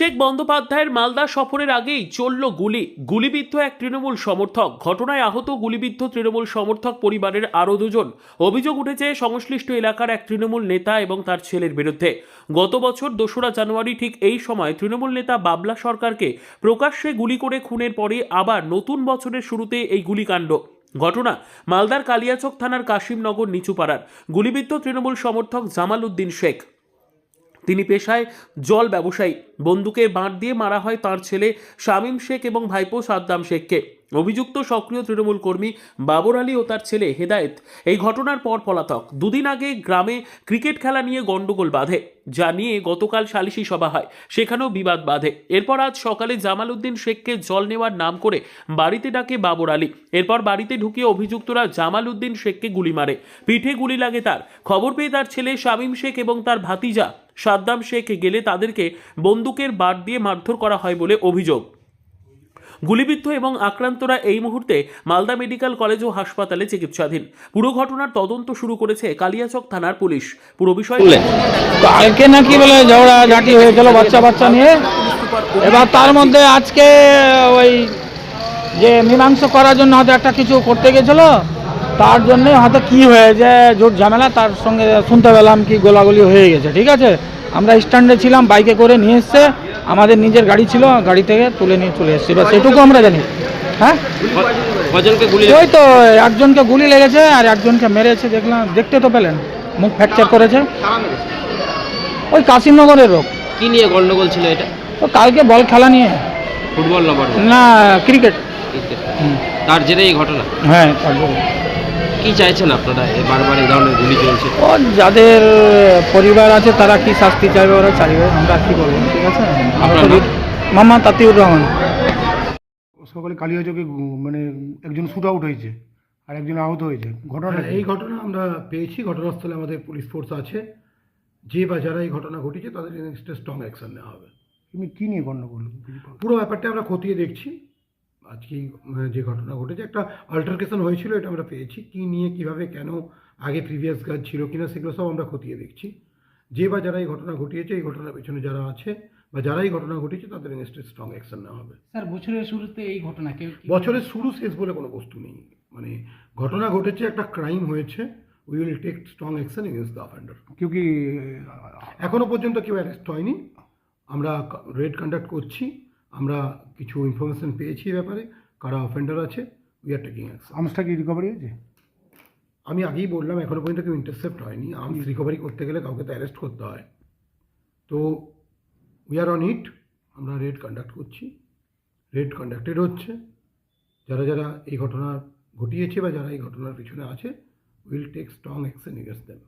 শেখ বন্দ্যোপাধ্যায়ের মালদা সফরের আগেই চলল গুলিবিদ্ধ এক তৃণমূল সমর্থক। ঘটনায় আহত গুলিবিদ্ধ তৃণমূল সমর্থক পরিবারের আরও দুজন। অভিযোগ উঠেছে সংশ্লিষ্ট এলাকার এক তৃণমূল নেতা এবং তার ছেলের বিরুদ্ধে। গত বছর 2রা জানুয়ারি ঠিক এই সময় তৃণমূল নেতা বাবলা সরকারকে প্রকাশ্যে গুলি করে খুনের পরে আবার নতুন বছরের শুরুতে এই গুলিকাণ্ড। ঘটনা মালদার কালিয়াচক থানার কাশিমনগর নিচুপাড়ার। গুলিবিদ্ধ তৃণমূল সমর্থক জামাল উদ্দিন শেখ। তিনি পেশায় জল ব্যবসায়ী। বন্দুকের বাঁট দিয়ে মারা হয় তাঁর ছেলে শামীম শেখ এবং ভাইপো সাদ্দাম শেখকে। অভিযুক্ত সক্রিয় তৃণমূল কর্মী বাবর আলী ও তার ছেলে হেদায়েত এই ঘটনার পর পলাতক। দুদিন আগে গ্রামে ক্রিকেট খেলা নিয়ে গন্ডগোল বাধে, যা নিয়ে গতকাল সালিশি সভা হয়, সেখানেও বিবাদ বাধে। এরপর আজ সকালে জামাল উদ্দিন শেখকে জল নেওয়ার নাম করে বাড়িতে ডাকে বাবর আলী। এরপর বাড়িতে ঢুকিয়ে অভিযুক্তরা জামাল উদ্দিন শেখকে গুলি মারে। পিঠে গুলি লাগে তার। খবর পেয়ে তার ছেলে শামীম শেখ এবং তার ভাতিজা সাদ্দাম শেখ গেলে তাদেরকে বন্দুকের বাট দিয়ে মারধর করা হয় বলে অভিযোগ। গুলিবিদ্ধ এবং আক্রান্তরা এই মুহূর্তে মালদা মেডিকেল কলেজ ও হাসপাতালে চিকিৎসাধীন। পুরো ঘটনার তদন্ত শুরু করেছে কালিয়াচক থানার পুলিশ। পুরো বিষয় কালকে নাকি বলে ঝগড়াঝাটি হয়েছিল বাচ্চা নিয়ে, এবার তার মধ্যে আজকে ওই যে মীমাংসা করার জন্য হয়তো একটা কিছু করতে গেছিল, তার জন্যে হয়তো কী হয়েছে জোট ঝামেলা, তার সঙ্গে শুনতে পেলাম কি গোলাগুলি হয়ে গেছে। ঠিক আছে, আমরা স্ট্যান্ডে ছিলাম, বাইকে করে নিয়ে এসছে, আমাদের নিজের গাড়ি ছিল, গাড়ি থেকে তুলে নিয়ে চলে এসেছি, বা সেটুকু আমরা জানি। হ্যাঁ, ওই তো একজনকে গুলি লেগেছে আর একজনকে মেরেছে, দেখলাম, দেখতে তো পেলেন, মুখ ফ্র্যাকচার করেছে। ওই কাশিমনগরের লোক। কি নিয়ে গন্ডগোল ছিল এটা? তো কালকে বল খেলা নিয়ে। ফুটবল না, ক্রিকেট। তার জেরে এই ঘটনা? হ্যাঁ, তার জেরে। কি চাইছেন আপনারা? বারবার এই ধরনের গুলি চলছে। ও যাদের পরিবার আছে তারা কি শাস্তি চাইবে ওরা চাইবে, আমরা কি বলবো। ঠিক আছে, মামা তাতিউর রহমান। সকালে কালিয়াচকে মানে একজন শুট আউট হয়েছে আর একজন আহত হয়েছে। ঘটনা এই ঘটনা আমরা পেয়েছি, ঘটনাস্থলে আমাদের পুলিশ ফোর্স আছে। যে বা যারা এই ঘটনা ঘটিয়েছে তাদের এগেইনস্টে স্ট্রং অ্যাকশন নেওয়া হবে। তুমি কী নিয়ে গণ্ডগোল? পুরো ব্যাপারটা আমরা খতিয়ে দেখছি। আজকে যে ঘটনা ঘটেছে, একটা অল্টারকেশন হয়েছিল, এটা আমরা পেয়েছি। কী নিয়ে, কীভাবে, কেন, আগে প্রিভিয়াস কাজ ছিল কিনা, সেগুলো সব আমরা খতিয়ে দেখছি। যে বা যারা এই ঘটনা ঘটিয়েছে, এই ঘটনার পেছনে যারা আছে বা যারা এই ঘটনা ঘটিয়েছে তাদের এগেইনস্টে স্ট্রং অ্যাকশন নেওয়া হবে। স্যার, বছরের শুরুতে এই ঘটনা বছরের শুরু শেষ বলে কোনো বস্তু নেই। মানে ঘটনা ঘটেছে, একটা ক্রাইম হয়েছে, we will take strong action against the offender. কেউ কি এখনও পর্যন্ত কেউ অ্যারেস্ট হয়নি। আমরা রেড কন্ডাক্ট করছি, আমরা কিছু ইনফরমেশন পেয়েছি এ ব্যাপারে, কারা অফেন্ডার আছে, উই আর টেকিং অ্যাকশন। আর্মসটা কি রিকভারি হয়েছে? আমি আগেই বললাম, এখনও পর্যন্ত কেউ ইন্টারসেপ্ট হয়নি। আর্মস রিকভারি করতে গেলে কাউকে তো অ্যারেস্ট করতে হয়। তো উই আর অন ইট। আমরা রেড কন্ডাক্ট করছি, রেড কন্ডাক্টেড হচ্ছে। যারা যারা এই ঘটনা ঘটিয়েছে বা যারা এই ঘটনার পিছনে আছে, will take strong action against them.